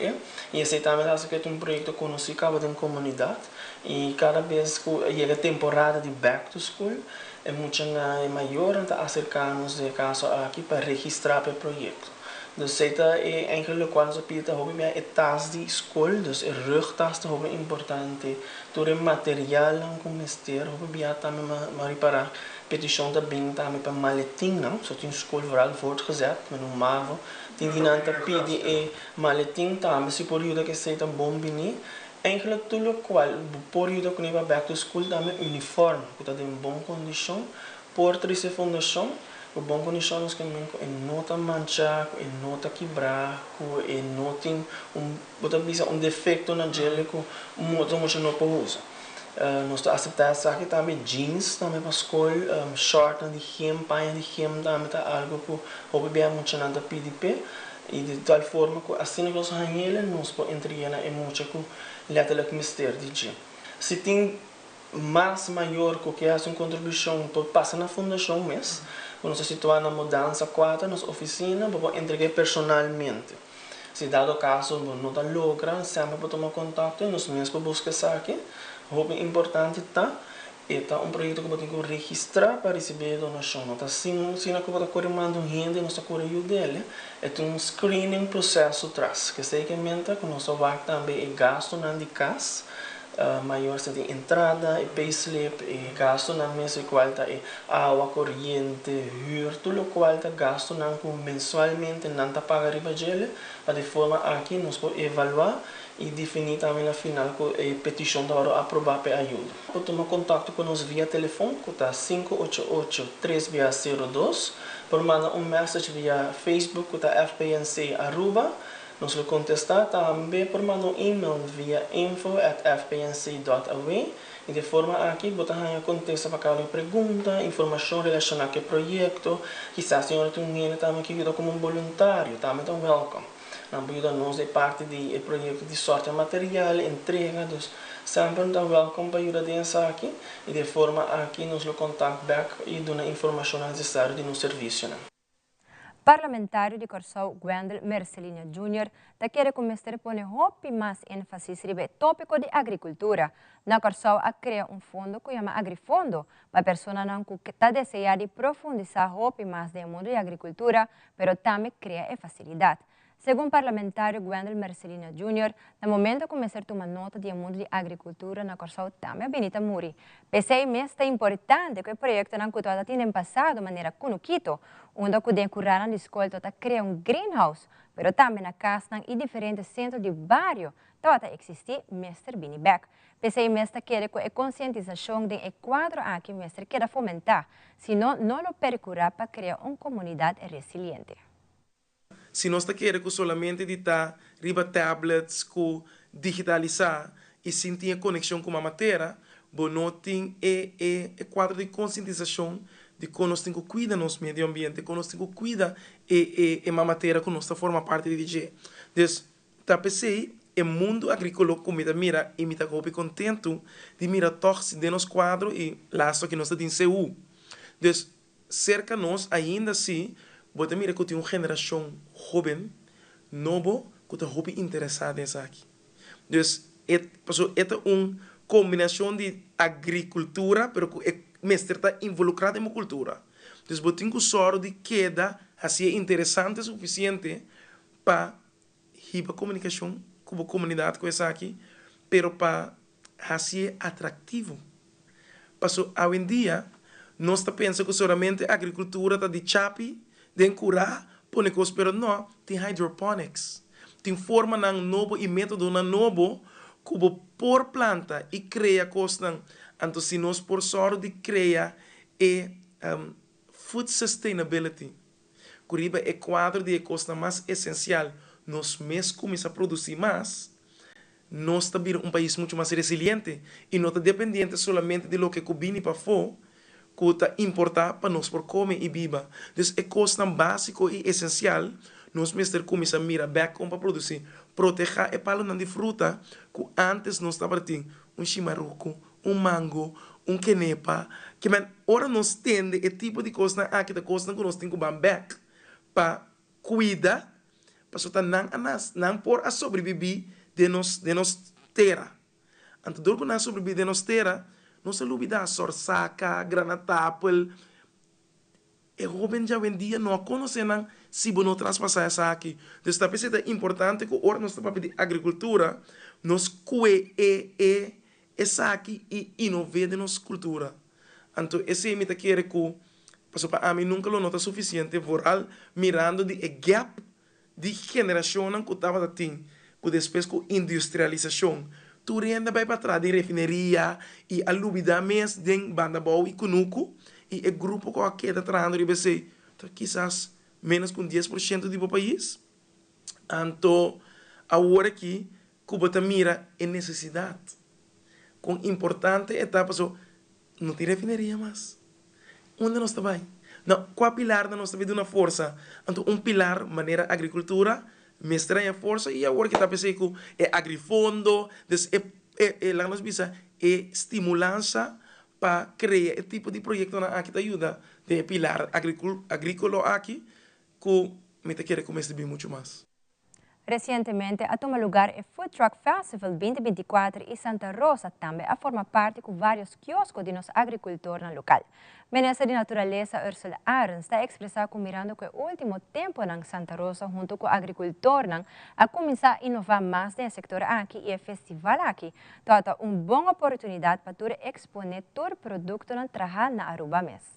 e esse também é um projeto conhecido da comunidade e cada vez que chega a temporada de Back to School é muito maior então acercarmos de caso aqui para registrar o projeto. Dus het is eigenlijk wel zo dat hobby é tas de escola, dus rugtas de hobby importante. Todo o material que mestre hobby também reparar. Petição também para maletim, não? Só tem escola vooral voortgezet met een MAVO. Tem dinanta pede maletim também se por ajuda que seja bom bini. Eigenlijk tudo qual por ajuda que neva back to school também uniforme, que está em boa condição. Por três fundação. O bom condição nós queremos nota manchar, nota quebrar, nota defeito na gel que moto não pode usar. Nós aceitamos aqui também jeans também para escola, short de hem, paia de hem também tá algo que o bebê muito nada PDP e de tal forma que assim nós ganhamos nós podemos entrar em muito que letterlijk mistério de dia. Se tem mais maior que essa contribuição para passar na fundação mês. Quando se situa na mudança 4, nas oficinas, vamos entregar personalmente. Se dado o caso, não está logra, sempre para tomar contato, nós mesmos para buscar isso aqui. O importante é um projeto que tem que registrar para receber a donação. Não está assim, se não está correndo gente, não está correndo dele. É um screening processo atrás, que sei que mente que nós vai também é gasto na de casa. Maior se de entrada, e payslip, e gasto na mês igual é água, corrente, huur, tudo o qual está gasto mensualmente, não está paga riba dele, para de forma aqui nós podemos evaluar e definir também na final que a petição para aprovar para ajuda. Pode tomar contato conosco via telefone, que está 588-3602, por mandar message via Facebook, que está FPNC Aruba, Nos contestar também por mandar um e-mail via info@fpnc.aw e de forma aqui botar a contesta para cada pergunta, informação relacionada com o projeto, quizás senhora tem também que vir como um voluntário, também tão welcome. Não ajuda nós de parte do projeto de sorte material, entrega, dus sempre tão welcome para ajudar dentro aqui e de forma aqui nos contact back e dar a informação necessária de nosso serviço. Parlamentário de Corsau, Gwendel Mercelina Jr., está querendo começar a pôr mais ênfase sobre o tópico de agricultura. Na Corsau, a criar fundo que chama Agrifondo, para pessoas que está desejando profundizar mais no mundo de agricultura, mas também criar a facilidade. Segundo o parlamentário Gwendel Mercelina Jr., no momento de começar a tomar nota do mundo de agricultura na Corsau também Benita Muri. Pensei mesmo é importante que o projeto não está tendo passado de maneira conhecida, onde o den currar na escola está criar greenhouse, mas também na casa e diferentes centros de bairro está existir Mr. Bini Beck. Pensei mesmo que a conscientização de quadro aqui mestre quer fomentar, senão não lo percurar para criar uma comunidade resiliente. Se nós queremos solamente editar riba tablets com digitalizar e sentir conexão com a matéria, não tem quadro de conscientização de que nós temos que cuidar do nosso meio ambiente, que nós temos que cuidar a matéria que nós forma parte de DJ. Então, pensei, o mundo agrícola como mira e me está contento de mirar todos de nosso quadro e laço que nós temos em CU. Então, cerca nós ainda assim Bota mira que tem uma geração jovem, novo, que está muito interessada nisso aqui. Então, é uma combinação de agricultura, mas está involucrada em cultura. Então, bota um soro de queda, assim, interessante o suficiente para a comunicação com a comunidade com isso aqui, mas para assim, atrativo. Porque, hoje em dia, nós pensamos que somente a agricultura está de chapi, de curar, põe coisas, pero não, tem hydroponics. Tem forma ng novo e método ng novo, kubo por planta e cria coisas. Então, se nós por sorte de criar food sustainability, curiba é quadro de coisa mais essencial, nós mesmos começamos a produzir mais, nós também um país muito mais resiliente e não está dependente solamente de lo que combine para fora, que está importar para nós por comer e viver. Então, é coisa básica e essencial, nós mesmos começamos a mirar back para produzir, proteger e palo de fruta, que antes nós estava tendo chimaruco, mango, quenepa, que agora nós temos esse tipo de coisa aqui, da coisa que nós temos que back para cuidar, para só não por a sobreviver de nos terra. Então, do que nós sobreviver de nos terra, nós olvidamos sorsaca, granatapel. E jovem já vendia não conhecem se não transpassar essa aqui. Então, é importante que agora nós estamos de agricultura, nós cuidemos essa aqui e inovar de nossa cultura. Então, esse é o que eu quero que, para mim, nunca lo nota suficiente, voral, mirando de gap de geração que estava tendo, que depois com industrialização, tu renda vai para trás de refineria e alubida mesmo de Bandabau e Kunuku e o grupo que aqui está trazendo de BC, quizás menos que 10% do país. Então, agora aqui, Cuba mira a necessidade. Com importante etapa, não tem refineria mais. Onde nós estamos? Não, qual pilar nós estamos de uma força? Então, pilar, maneira agricultura, mestre a força, e agora que está pensando é agrifondo, lá nós visa é estimulança para criar esse tipo de projeto aqui que ajuda de pilar agrícola aqui, que me quer começar a muito mais. Recentemente, a tomar lugar o Food Truck Festival 2024 e Santa Rosa também a formar parte com vários quioscos de nosso agricultor no local. Ministra de Natureza Ursula Arens está expressando que mirando que o último tempo em Santa Rosa junto com o agricultor a começar a inovar mais no setor aqui e o festival aqui. Então, uma boa oportunidade para tu exponer todo o produto que trabalha na Aruba mesmo.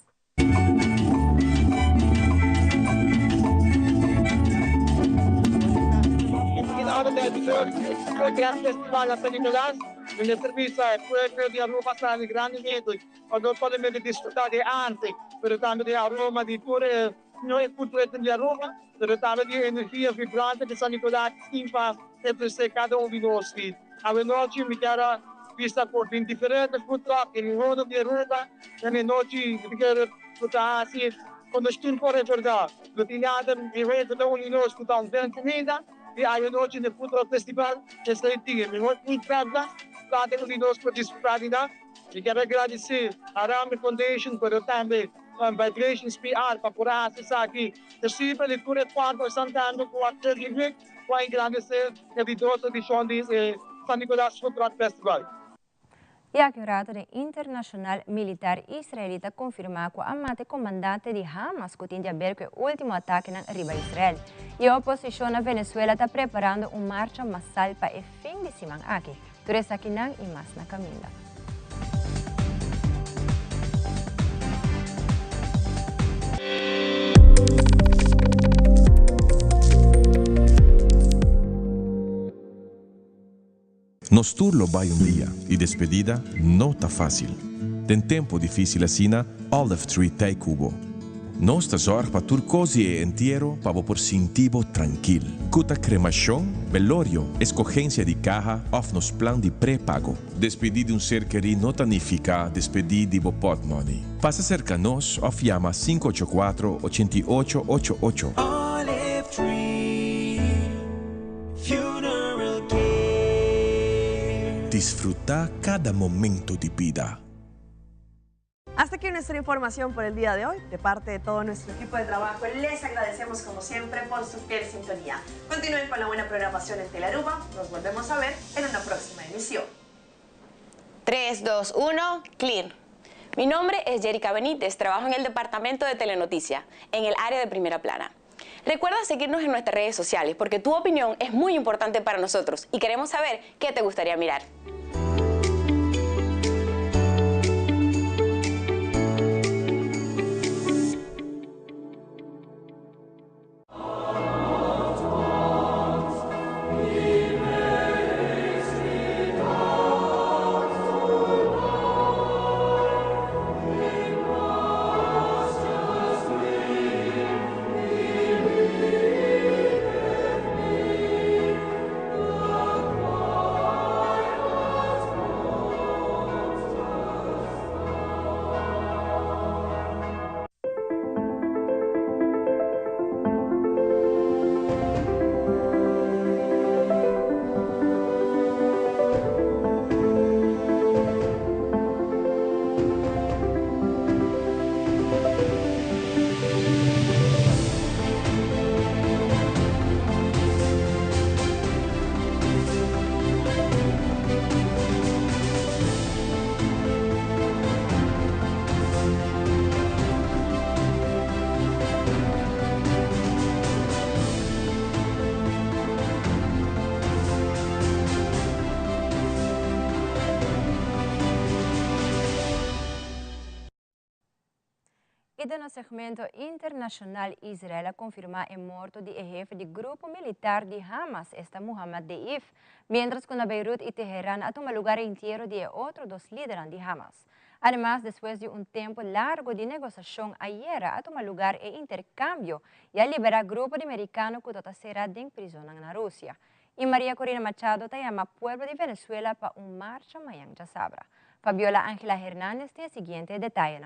Ahora de gran festival a películas, donde servicio al pueblo de Aruba tan grande miedo, cuando podemos disfrutar de arte, pero también de aroma de pure no es cultura de Roma, pero también de energía vibrante de San Nicolás, Timpa, entre cada uno de nosotros. A noche me queda vista por diferentes culturas, en el mundo de Roma, en la noche me queda puta así, cuando estoy por el verdad, lo tenía en el resto de uno escuta un gran comida, y hay noche de cultura festival, esta es el mejor cultura, cada uno de nosotros por disfrutar. E quero agradecer a Rami Foundation por também Vibrations PR para por acessar aqui. Terceira leitura quanto Santana com a Terlivic, para agradecer a vitória de San Nicolás Cultural Festival. E a curato de Internacional Militar Israelita confirma que a mate comandante de Hamas que tinha a ver com o último ataque na riba Israel. E a oposição na Venezuela está preparando marcha massal para o fim de semana aqui. Turista aqui não e mais na caminho. Nos turlo vai dia e despedida não tá fácil. Tem tempo difícil assim, Olive Tree Tay Cubo. Nós zorg para tur cosi e entierro para por sentivo tranquil. Cuta cremação, velorio, escogencia de caja, of nos plan de pré-pago. Despedir de ser querido não significa despedir de pot money. Passa cerca nos, of llama 584-8888. Olive Tree Funeral Care. Disfruta cada momento de vida. Hasta aquí nuestra información por el día de hoy. De parte de todo nuestro equipo de trabajo, les agradecemos como siempre por su fiel sintonía. Continúen con la buena programación en Telearuba. Nos volvemos a ver en una próxima emisión. 3, 2, 1, clear. Mi nombre es Jerica Benítez, trabajo en el departamento de Telenoticia, en el área de Primera Plana. Recuerda seguirnos en nuestras redes sociales porque tu opinión es muy importante para nosotros y queremos saber qué te gustaría mirar. E no segmento internacional, Israel confirma a morte do jefe do grupo militar de Hamas, Mohammad Deif, mientras que Beirut y Teherán ha tomado lugar entierro de otros dos líderes de Hamas. Además, después de un tiempo largo de negociación, ayer ha tomado lugar el intercambio y ha liberado el grupo de americanos que será en prisión en Rusia. Y María Corina Machado te llama al pueblo de Venezuela para una marcha mañana ya sabra. Fabiola Ángela Hernández tiene el siguiente detalle.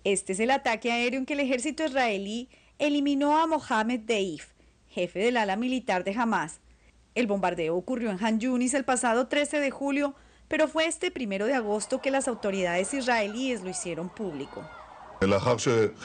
Este es el ataque aéreo en que el ejército israelí eliminó a Mohammad Deif, jefe del ala militar de Hamas. El bombardeo ocurrió en Han Yunis el pasado 13 de julio, pero fue este 1 de agosto que las autoridades israelíes lo hicieron público.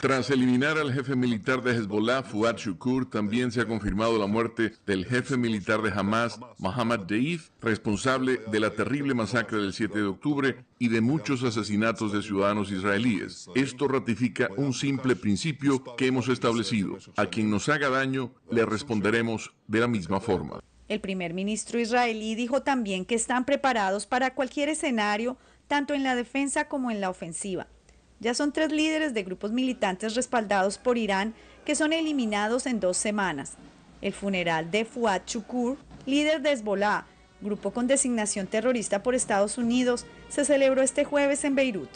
Tras eliminar al jefe militar de Hezbollah, Fuad Shukur, también se ha confirmado la muerte del jefe militar de Hamas, Mohammad Deif, responsable de la terrible masacre del 7 de octubre y de muchos asesinatos de ciudadanos israelíes. Esto ratifica un simple principio que hemos establecido: a quien nos haga daño, le responderemos de la misma forma. El primer ministro israelí dijo también que están preparados para cualquier escenario, tanto en la defensa como en la ofensiva. Ya son 3 líderes de grupos militantes respaldados por Irán que son eliminados en 2 semanas. El funeral de Fuad Shukur, líder de Hezbollah, grupo con designación terrorista por Estados Unidos, se celebró este jueves en Beirut.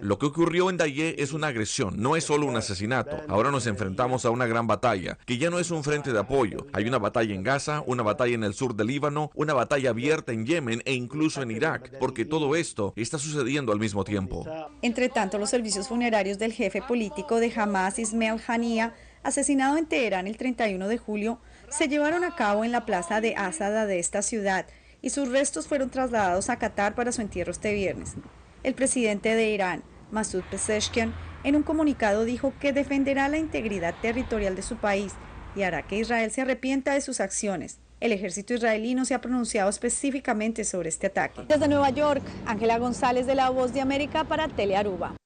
Lo que ocurrió en Dayé es una agresión, no es solo un asesinato. Ahora nos enfrentamos a una gran batalla, que ya no es un frente de apoyo. Hay una batalla en Gaza, una batalla en el sur del Líbano, una batalla abierta en Yemen e incluso en Irak, porque todo esto está sucediendo al mismo tiempo. Entre tanto, los servicios funerarios del jefe político de Hamas, Ismail Haniyeh, asesinado en Teherán el 31 de julio, se llevaron a cabo en la plaza de Asada de esta ciudad y sus restos fueron trasladados a Qatar para su entierro este viernes. El presidente de Irán, Masoud Pezeshkian, en un comunicado dijo que defenderá la integridad territorial de su país y hará que Israel se arrepienta de sus acciones. El ejército israelí no se ha pronunciado específicamente sobre este ataque. Desde Nueva York, Ángela González de La Voz de América para Telearuba.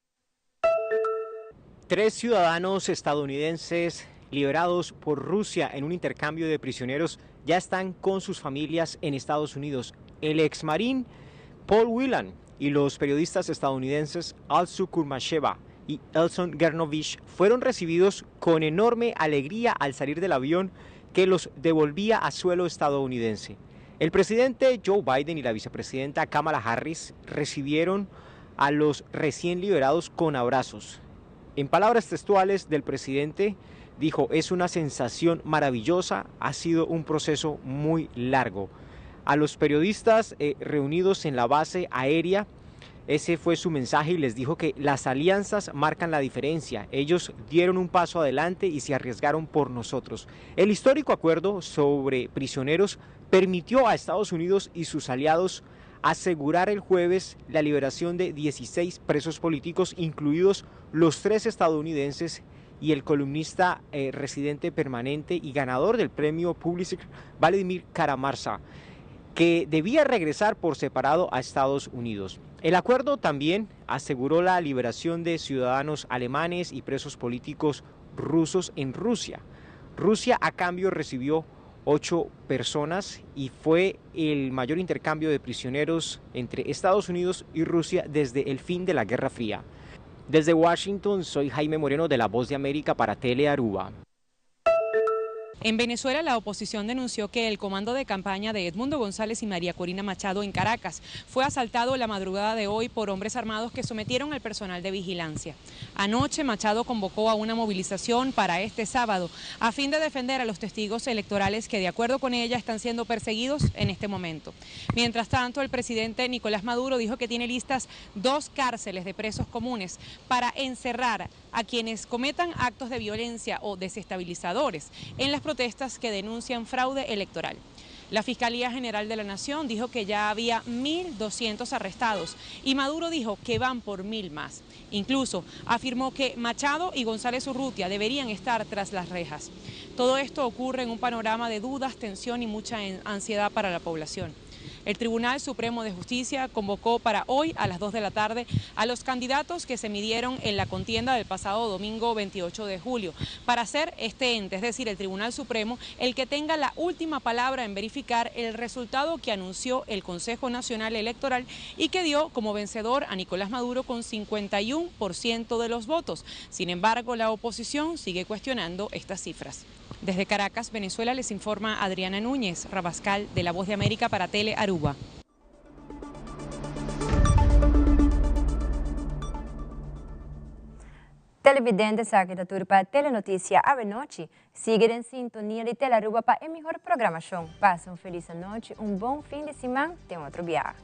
3 ciudadanos estadounidenses liberados por Rusia en un intercambio de prisioneros ya están con sus familias en Estados Unidos. El exmarín Paul Whelan y los periodistas estadounidenses Alsu Kurmasheva y Elson Gernovich fueron recibidos con enorme alegría al salir del avión que los devolvía a suelo estadounidense. El presidente Joe Biden y la vicepresidenta Kamala Harris recibieron a los recién liberados con abrazos. En palabras textuales del presidente, dijo: es una sensación maravillosa, ha sido un proceso muy largo. A los periodistas reunidos en la base aérea, ese fue su mensaje y les dijo que las alianzas marcan la diferencia. Ellos dieron un paso adelante y se arriesgaron por nosotros. El histórico acuerdo sobre prisioneros permitió a Estados Unidos y sus aliados asegurar el jueves la liberación de 16 presos políticos, incluidos los 3 estadounidenses y el columnista residente permanente y ganador del premio Pulitzer, Vladimir Kara-Murza, que debía regresar por separado a Estados Unidos. El acuerdo también aseguró la liberación de ciudadanos alemanes y presos políticos rusos en Rusia. Rusia a cambio recibió 8 personas y fue el mayor intercambio de prisioneros entre Estados Unidos y Rusia desde el fin de la Guerra Fría. Desde Washington, soy Jaime Moreno de La Voz de América para Telearuba. En Venezuela, la oposición denunció que el comando de campaña de Edmundo González y María Corina Machado en Caracas fue asaltado la madrugada de hoy por hombres armados que sometieron al personal de vigilancia. Anoche, Machado convocó a una movilización para este sábado a fin de defender a los testigos electorales que, de acuerdo con ella, están siendo perseguidos en este momento. Mientras tanto, el presidente Nicolás Maduro dijo que tiene listas 2 cárceles de presos comunes para encerrar a quienes cometan actos de violencia o desestabilizadores en las protestas que denuncian fraude electoral. La Fiscalía General de la Nación dijo que ya había 1.200 arrestados y Maduro dijo que van por 1.000 más. Incluso afirmó que Machado y González Urrutia deberían estar tras las rejas. Todo esto ocurre en un panorama de dudas, tensión y mucha ansiedad para la población. El Tribunal Supremo de Justicia convocó para hoy a las 2 de la tarde a los candidatos que se midieron en la contienda del pasado domingo 28 de julio para ser este ente, es decir, el Tribunal Supremo, el que tenga la última palabra en verificar el resultado que anunció el Consejo Nacional Electoral y que dio como vencedor a Nicolás Maduro con 51% de los votos. Sin embargo, la oposición sigue cuestionando estas cifras. Desde Caracas, Venezuela, les informa Adriana Núñez Rabascal de La Voz de América para Telearuba. Televidentes aqui da Turpa Telenotícia à noite, siga em sintonia de Telearuba para a melhor programação. Passe uma feliz noite, bom fim de semana, tem outro viagem.